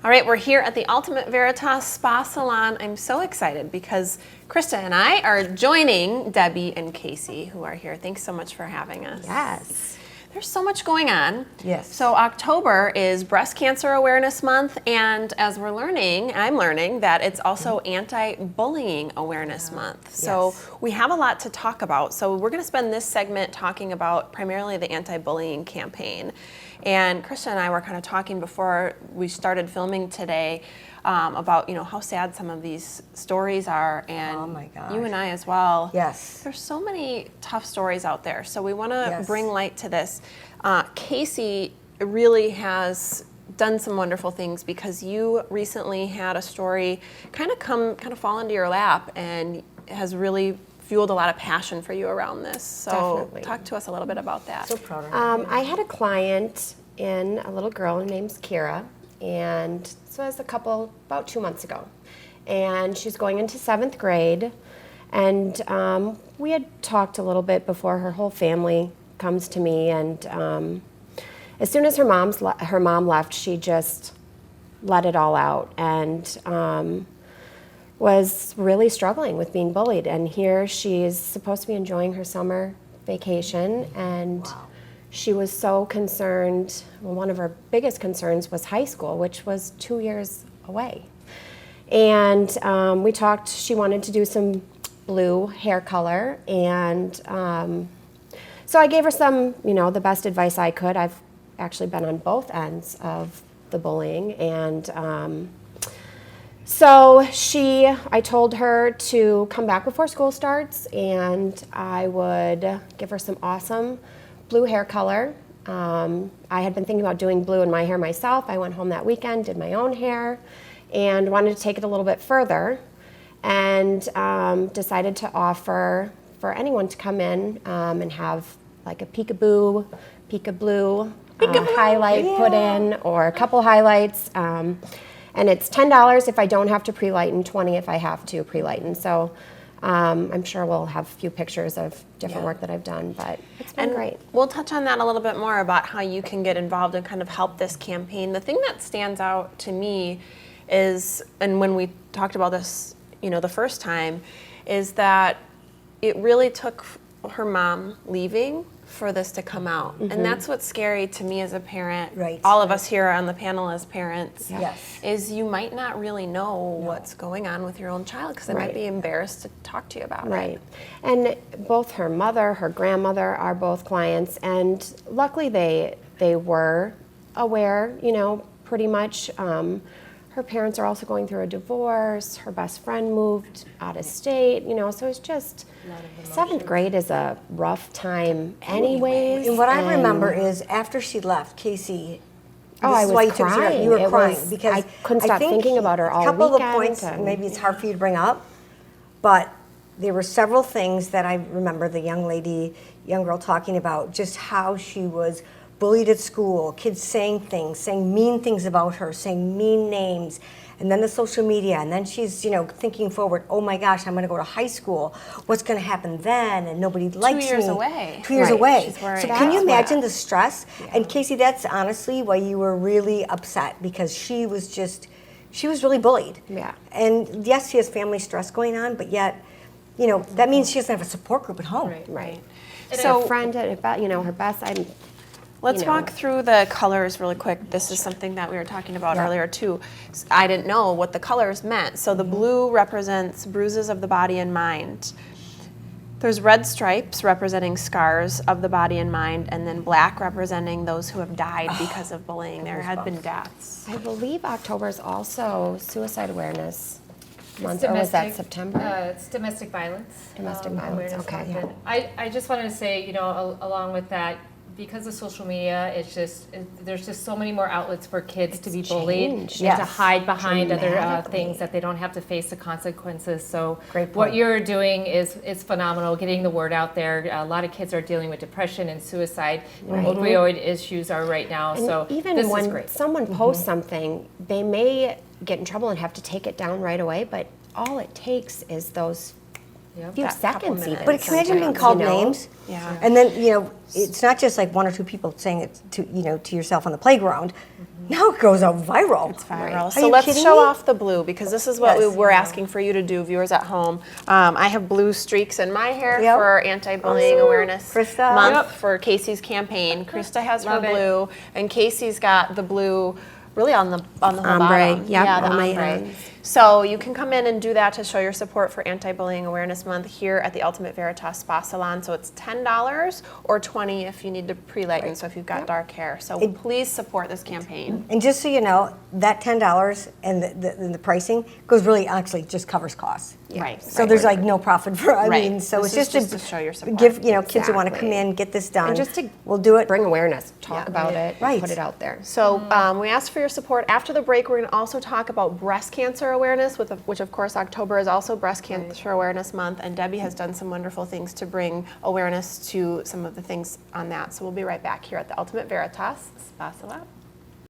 All right, we're here at the Ultimate Veritas Spa Salon. I'm so excited because Krista and I are joining Debbie and Casey, who are here. Thanks so much for having us. Yes. There's so much going on. Yes. So October is Breast Cancer Awareness Month, and as we're learning, I'm learning that it's also Anti-Bullying Awareness Month. So we have a lot to talk about. So we're going to spend this segment talking about primarily the anti-bullying campaign. And Krista and I were kind of talking before we started filming today about, how sad some of these stories are, and oh my gosh. you and I as well. Yes. There's so many tough stories out there, so we want to bring light to this. Casey really has done some wonderful things because you recently had a story kind of fall into your lap and has really fueled a lot of passion for you around this. So Definitely. Talk to us a little bit about that. So proud of her. I had a client a little girl, her name's Kira, and this was about 2 months ago. And she's going into 7th grade, and we had talked a little bit before. Her whole family comes to me, and as soon as her mom left, she just let it all out, and was really struggling with being bullied. And here she's supposed to be enjoying her summer vacation, and she was so concerned. Well, one of her biggest concerns was high school, which was 2 years away. And we talked, she wanted to do some blue hair color, and so I gave her some, the best advice I could. I've actually been on both ends of the bullying, and so I told her to come back before school starts, and I would give her some awesome blue hair color. I had been thinking about doing blue in my hair myself. I went home that weekend, did my own hair, and wanted to take it a little bit further, and decided to offer for anyone to come in and have like a peekaboo, peekaboo highlight put in, or a couple highlights. And it's $10 if I don't have to pre-lighten, $20 if I have to pre-lighten. So I'm sure we'll have a few pictures of different work that I've done, but it's been great. We'll touch on that a little bit more about how you can get involved and kind of help this campaign. The thing that stands out to me is, and when we talked about this, the first time, is that it really took her mom leaving for this to come out. And that's what's scary to me as a parent. Right. All of us here on the panel as parents, Yes. is you might not really know what's going on with your own child because they might be embarrassed to talk to you about it. Right. And both her mother, her grandmother are both clients, and luckily they were aware, pretty much. Her parents are also going through a divorce. Her best friend moved out of state, so it's just 7th grade is a rough time anyways. And what I remember is after she left, Casey, I was crying. You were crying because I couldn't stop thinking about her all weekend. A couple of points, maybe it's hard for you to bring up, but there were several things that I remember the young girl talking about, just how she was bullied at school, kids saying mean things about her, saying mean names, and then the social media, and then she's, thinking forward, oh my gosh, I'm gonna go to high school, what's gonna happen then, and nobody likes me. 2 years away. 2 years away. She's worried. So can you imagine the stress? And Casey, that's honestly why you were really upset, because she was really bullied. Yeah. And yes, she has family stress going on, but yet, that means she doesn't have a support group at home. Right. So a friend, her best, let's walk through the colors really quick. This is something that we were talking about earlier too. I didn't know what the colors meant. So the blue represents bruises of the body and mind. There's red stripes representing scars of the body and mind, and then black representing those who have died because of bullying. There have been deaths. I believe October is also Suicide Awareness Month, or was that September? It's domestic violence. Domestic violence, awareness okay. month. And I just wanted to say, along with that, because of social media, there's just so many more outlets for kids to be bullied and to hide behind other things that they don't have to face the consequences. So what you're doing is phenomenal, getting the word out there. A lot of kids are dealing with depression and suicide. Opioid issues are right now. And so even this when is great. someone posts something, they may get in trouble and have to take it down right away, but all it takes is those a few That couple seconds even. minutes. But can you imagine being sometimes, called you know? names? Yeah. And then, it's not just like one or two people saying it to yourself on the playground. Now it goes out viral. It's viral. Are So you let's kidding show me? off the blue because this is what Yes. we're asking for you to do, viewers at home. I have blue streaks in my hair Yep. for Anti-Bullying Awareness Krista. Month Yep. for Casey's campaign. Krista has Love her it. blue, and Casey's got the blue really on the whole Ombre, bottom. yep, Yeah, the on my ombre. ends. So you can come in and do that to show your support for Anti-Bullying Awareness Month here at the Ultimate Veritas Spa Salon. So it's $10 or $20 if you need to pre-lighten, so if you've got dark hair. So please support this campaign. And just so you know, that $10 and the pricing goes really actually just covers costs. Right. So there's like no profit for, I Right. mean, so This it's is just to show your support. give, kids who want to come Exactly. in, get this done. And just to we'll do it. Bring awareness, talk Yeah. about it, Right. put it out there. So we asked for your support. After the break, we're going to also talk about breast cancer awareness, which of course October is also Breast Cancer Awareness Month, and Debbie has done some wonderful things to bring awareness to some of the things on that. So we'll be right back here at the Ultimate Veritas Spa Salon.